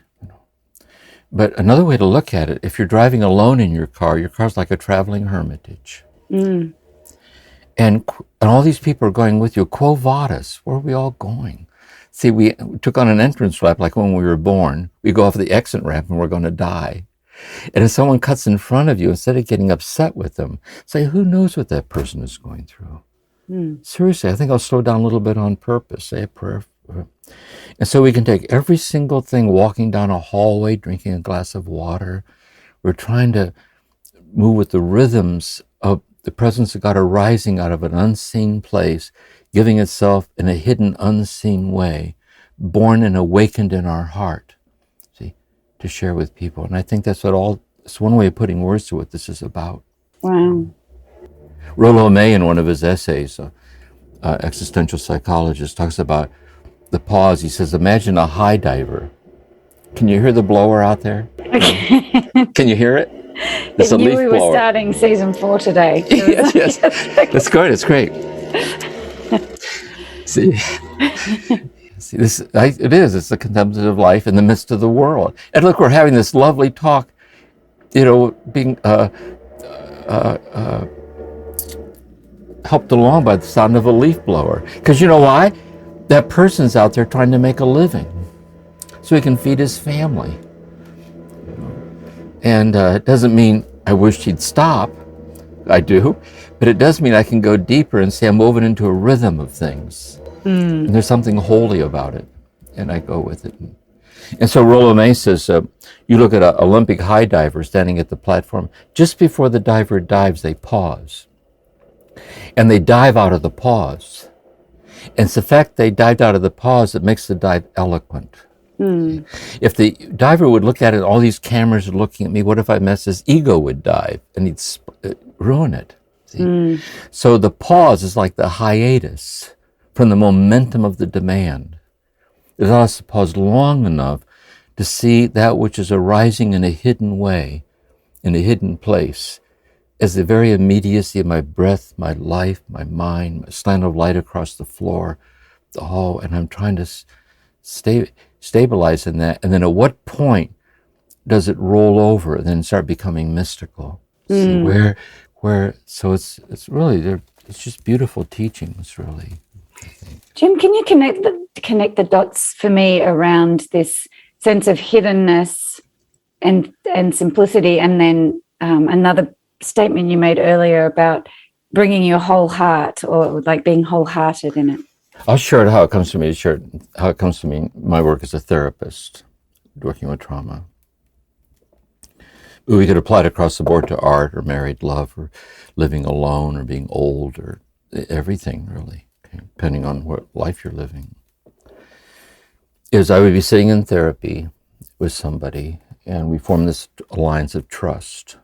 But another way to look at it, if you're driving alone in your car's like a traveling hermitage. And all these people are going with you. Quo vadis, where are we all going? See, we took on an entrance ramp like when we were born. We go off the exit ramp and we're going to die. And if someone cuts in front of you, instead of getting upset with them, say, who knows what that person is going through? Seriously, I think I'll slow down a little bit on purpose, say a prayer. And so we can take every single thing, walking down a hallway, drinking a glass of water. We're trying to move with the rhythms of the presence of God arising out of an unseen place, giving itself in a hidden, unseen way, born and awakened in our heart, see, to share with people. And I think that's it's one way of putting words to what this is about. Wow. Rollo May, in one of his essays, existential psychologist, talks about the pause. He says, imagine a high diver. Can you hear the blower out there? Can you hear it? It's a leaf blower. We were starting season 4 today. Yes. That's good. It's great. See, this it's the contemplative life in the midst of the world. And look, we're having this lovely talk, being helped along by the sound of a leaf blower. Because you know why? That person's out there trying to make a living so he can feed his family. And it doesn't mean I wish he'd stop. I do. But it does mean I can go deeper and say I'm moving into a rhythm of things. And there's something holy about it. And I go with it. And so Rollo May says, you look at an Olympic high diver standing at the platform. Just before the diver dives, they pause. And they dive out of the pause. And it's the fact they dived out of the pause that makes the dive eloquent. If the diver would look at it, all these cameras are looking at me, what if I mess? His ego would dive and he'd ruin it. See? So the pause is like the hiatus from the momentum of the demand. It allows us to pause long enough to see that which is arising in a hidden way, in a hidden place, as the very immediacy of my breath, my life, my mind, my slant of light across the floor, the hall, and I'm trying to stabilize in that. And then at what point does it roll over and then start becoming mystical? See so it's really, it's just beautiful teachings, really. Jim, can you connect the dots for me around this sense of hiddenness and simplicity, and then another statement you made earlier about bringing your whole heart, or like being wholehearted in it? I'll share it how it comes to me. My work as a therapist, working with trauma. We could apply it across the board to art or married love or living alone or being old or everything, really, okay, depending on what life you're living. I would be sitting in therapy with somebody, and we form this alliance of trust.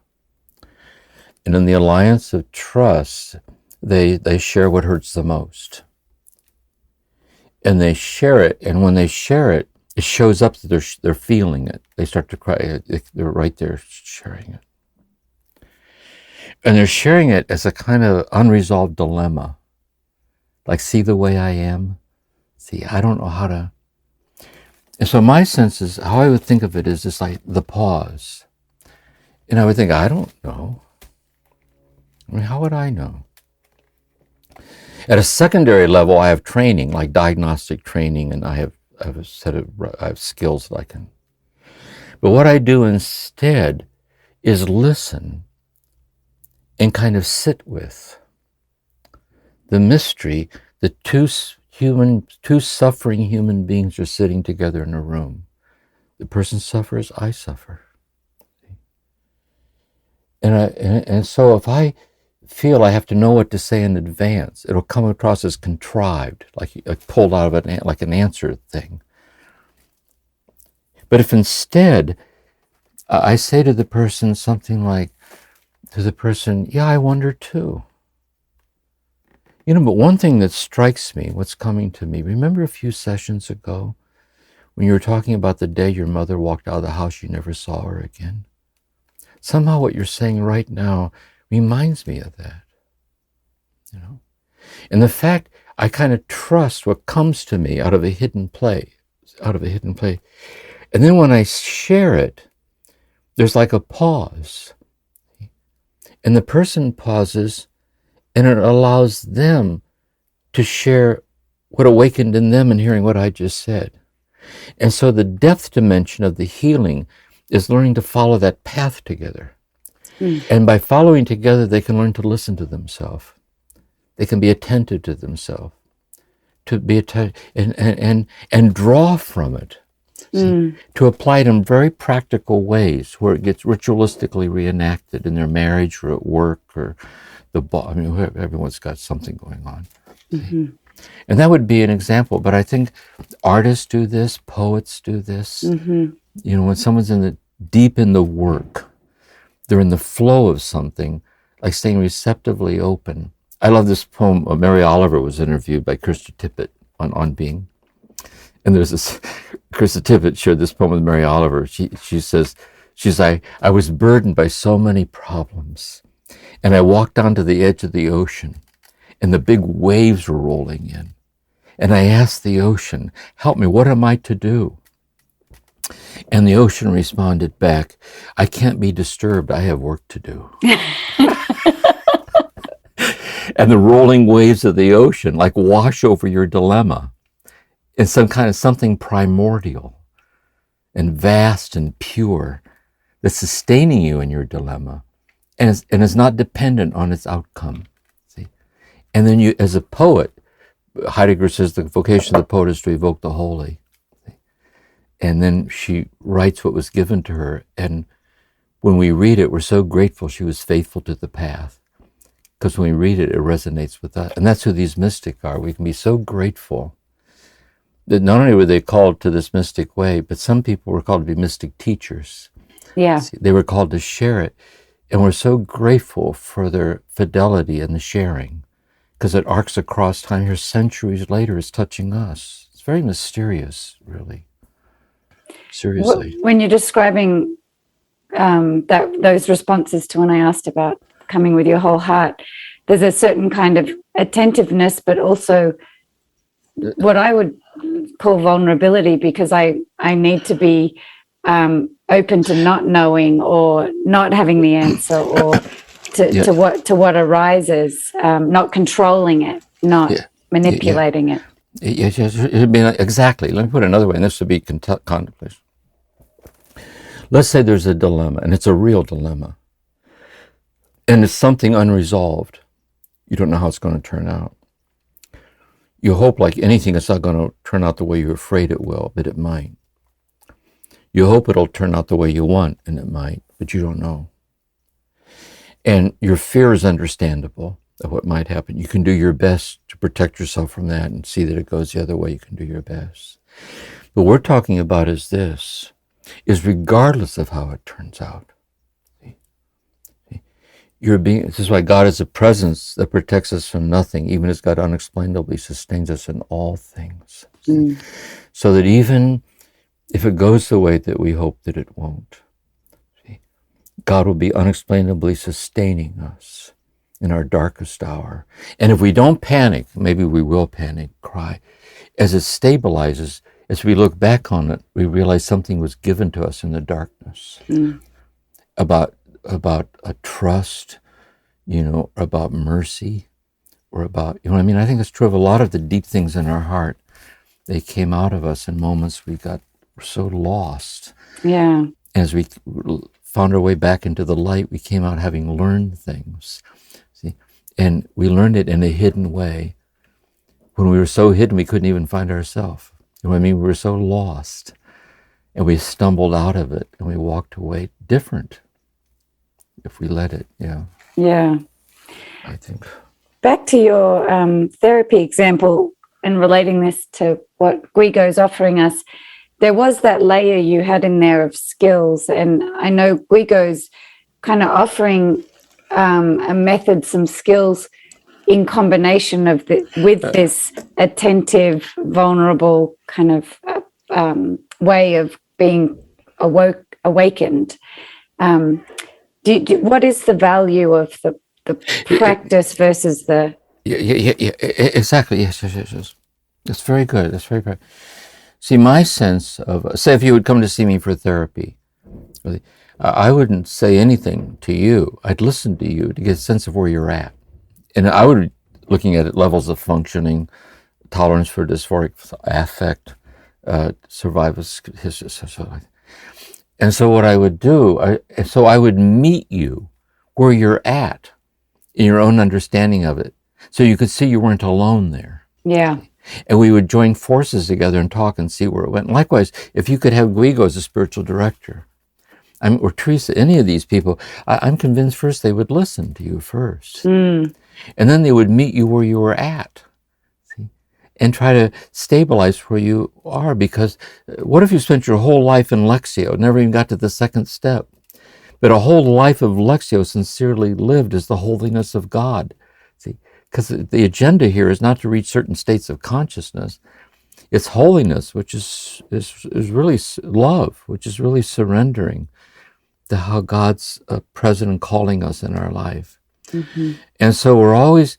And in the alliance of trust, they share what hurts the most. And they share it, and when they share it, it shows up that they're feeling it. They start to cry. They're right there sharing it. And they're sharing it as a kind of unresolved dilemma. Like, see the way I am? See, I don't know how to... And so my sense is, how I would think of it is just like the pause. And I would think, I don't know. I mean, how would I know? At a secondary level, I have training, like diagnostic training, and I have skills that I can. But what I do instead is listen and kind of sit with the mystery the two suffering human beings are sitting together in a room. The person suffers, I suffer. And so if I feel I have to know what to say in advance, it'll come across as contrived, like pulled out of like an answer thing. But if instead I say to the person something like, yeah, I wonder too. But one thing that strikes me, what's coming to me, remember a few sessions ago when you were talking about the day your mother walked out of the house, you never saw her again? Somehow what you're saying right now reminds me of that. And the fact I kind of trust what comes to me out of a hidden play. And then when I share it, there's like a pause. And the person pauses, and it allows them to share what awakened in them in hearing what I just said. And so the depth dimension of the healing is learning to follow that path together. And by following together, they can learn to listen to themselves. They can be attentive to themselves, to be attentive and draw from it, to apply it in very practical ways where it gets ritualistically reenacted in their marriage or at work or everyone's got something going on. Mm-hmm. And that would be an example. But I think artists do this, poets do this. Mm-hmm. When someone's deep in the work, they're in the flow of something, like staying receptively open. I love this poem. Mary Oliver was interviewed by Kirsten Tippett on being. And there's this, Kirsten Tippett shared this poem with Mary Oliver. She says, I was burdened by so many problems. And I walked onto the edge of the ocean, and the big waves were rolling in. And I asked the ocean, help me, what am I to do? And the ocean responded back, I can't be disturbed, I have work to do. And the rolling waves of the ocean like wash over your dilemma in some kind of something primordial and vast and pure that's sustaining you in your dilemma and is not dependent on its outcome. See? And then you, as a poet, Heidegger says the vocation of the poet is to evoke the holy. See? And then she writes what was given to her, and when we read it, we're so grateful she was faithful to the path. Because when we read it, it resonates with us. And that's who these mystics are. We can be so grateful that not only were they called to this mystic way, but some people were called to be mystic teachers. Yeah. They were called to share it. And we're so grateful for their fidelity in the sharing, because it arcs across time. Here, centuries later, it's touching us. It's very mysterious, really. Seriously. When you're describing those responses to when I asked about coming with your whole heart, there's a certain kind of attentiveness, but also what I would call vulnerability, because I need to be open to not knowing or not having the answer, or to what arises, not controlling it, not manipulating it. Yes, exactly. Let me put it another way, and this would be contemplation. Let's say there's a dilemma, and it's a real dilemma, and it's something unresolved. You don't know how it's going to turn out. You hope, like anything, it's not going to turn out the way you're afraid it will, but it might. You hope it'll turn out the way you want, and it might, but you don't know. And your fear is understandable of what might happen. You can do your best to protect yourself from that and see that it goes the other way. You can do your best. But what we're talking about is regardless of how it turns out. This is why God is a presence that protects us from nothing, even as God unexplainably sustains us in all things. So that even if it goes the way that we hope that it won't, God will be unexplainably sustaining us in our darkest hour. And if we don't panic, maybe we will panic, cry. As it stabilizes, as we look back on it, we realize something was given to us in the darkness about a trust, about mercy, or about, I think it's true of a lot of the deep things in our heart. They came out of us in moments we were so lost. Yeah. As we found our way back into the light, we came out having learned things. See, and we learned it in a hidden way. when we were so hidden we couldn't even find ourselves. You know what I mean? We were so lost, and we stumbled out of it, and we walked away different if we let it. Yeah. I think. Back to your therapy example and relating this to what Guigo's offering us, there was that layer you had in there of skills. And I know Guigo's kind of offering a method, some skills in combination of with this attentive, vulnerable kind of way of being awakened. What is the value of the practice versus the... Yeah, exactly. Yes. That's very good. That's very good. See, my sense of, say if you would come to see me for therapy, I wouldn't say anything to you. I'd listen to you to get a sense of where you're at. And I would be looking at levels of functioning, tolerance for dysphoric affect, survival history. And so what I would do, I would meet you where you're at in your own understanding of it. So you could see you weren't alone there. Yeah. And we would join forces together and talk and see where it went. And likewise, if you could have Guigo as a spiritual director, or Teresa, any of these people, I'm convinced first they would listen to you first. And then they would meet you where you were at. See? And try to stabilize where you are. Because what if you spent your whole life in Lectio, never even got to the second step? But a whole life of Lectio sincerely lived is the holiness of God. See? Because the agenda here is not to reach certain states of consciousness. It's holiness, which is really love, which is really surrendering to how God's present and calling us in our life. And so we're always,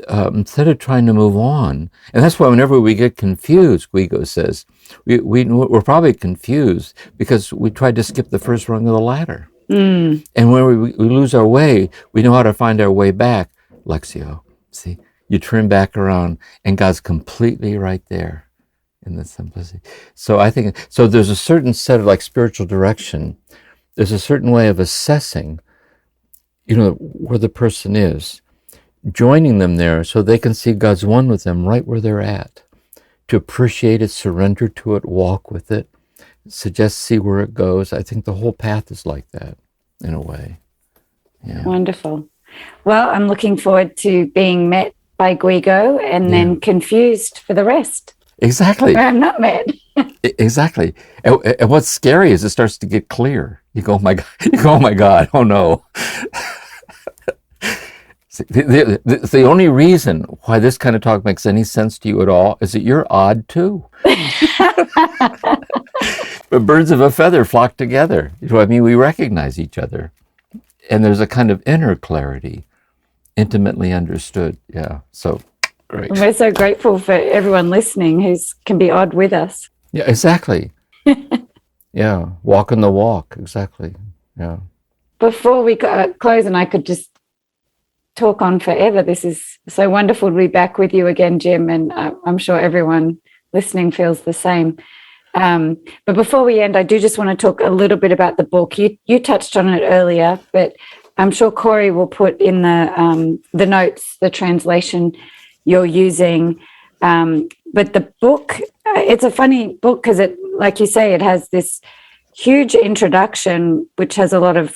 instead of trying to move on, and that's why whenever we get confused, Guigo says, we're probably confused because we tried to skip the first rung of the ladder. And when we lose our way, we know how to find our way back. Lectio, see, you turn back around and God's completely right there in the simplicity. So I think, so there's a certain set of like spiritual direction. There's a certain way of assessing, where the person is, joining them there so they can see God's one with them right where they're at, to appreciate it, surrender to it, walk with it, suggest, see where it goes. I think the whole path is like that in a way. Yeah. Wonderful. Well, I'm looking forward to being met by Guigo and then confused for the rest. Exactly. Where I'm not met. Exactly. And what's scary is it starts to get clear. You go, oh my God. You go, oh my God. Oh no. The only reason why this kind of talk makes any sense to you at all is that you're odd too. But birds of a feather flock together. You know what I mean? We recognize each other. And there's a kind of inner clarity, intimately understood. Yeah. So great. And we're so grateful for everyone listening who can be odd with us. Yeah, exactly. Yeah. Walking the walk. Exactly. Yeah. Before we close, and I could just talk on forever. This is so wonderful to be back with you again, Jim, and I'm sure everyone listening feels the same. But before we end, I do just want to talk a little bit about the book. You touched on it earlier, but I'm sure Corey will put in the notes, the translation you're using. But the book, it's a funny book because it, like you say, it has this huge introduction, which has a lot of,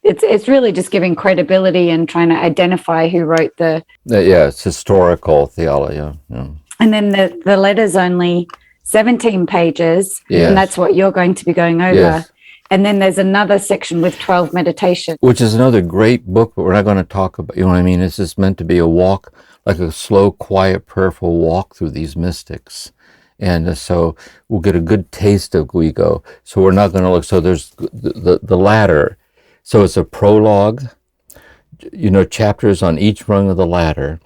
it's really just giving credibility and trying to identify who wrote it's historical theology. Yeah. And then the letter's only 17 pages, and that's what you're going to be going over. Yes. And then there's another section with 12 meditations. Which is another great book, but we're not going to talk about, you know what I mean? It's just meant to be a walk, like a slow, quiet, prayerful walk through these mystics. And so we'll get a good taste of Guigo. So we're not going to look, so there's the ladder. So it's a prologue, chapters on each rung of the ladder.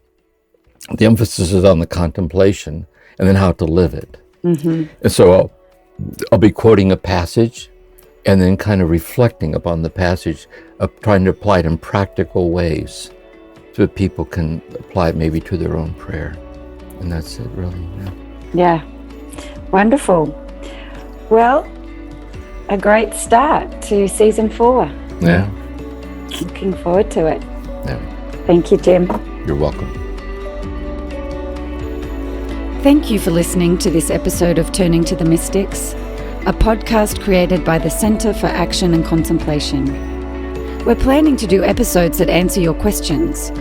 The emphasis is on the contemplation and then how to live it. And so I'll be quoting a passage and then kind of reflecting upon the passage, trying to apply it in practical ways so that people can apply it maybe to their own prayer. And that's it, really. Yeah. Wonderful. Well, a great start to season 4. Yeah. Looking forward to it. Yeah. Thank you, Jim. You're welcome. Thank you for listening to this episode of Turning to the Mystics, a podcast created by the Center for Action and Contemplation. We're planning to do episodes that answer your questions.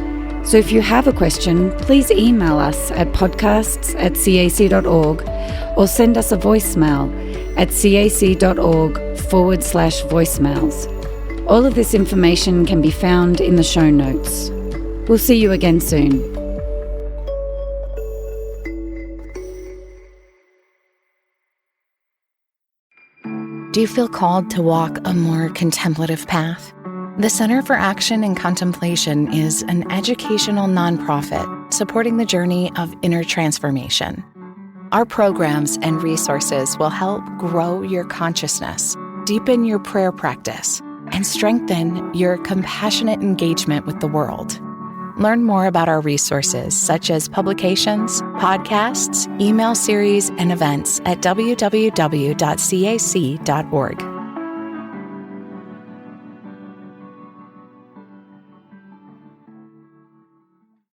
So if you have a question, please email us at podcasts@cac.org or send us a voicemail at cac.org/voicemails. All of this information can be found in the show notes. We'll see you again soon. Do you feel called to walk a more contemplative path? The Center for Action and Contemplation is an educational nonprofit supporting the journey of inner transformation. Our programs and resources will help grow your consciousness, deepen your prayer practice, and strengthen your compassionate engagement with the world. Learn more about our resources, such as publications, podcasts, email series, and events at www.cac.org.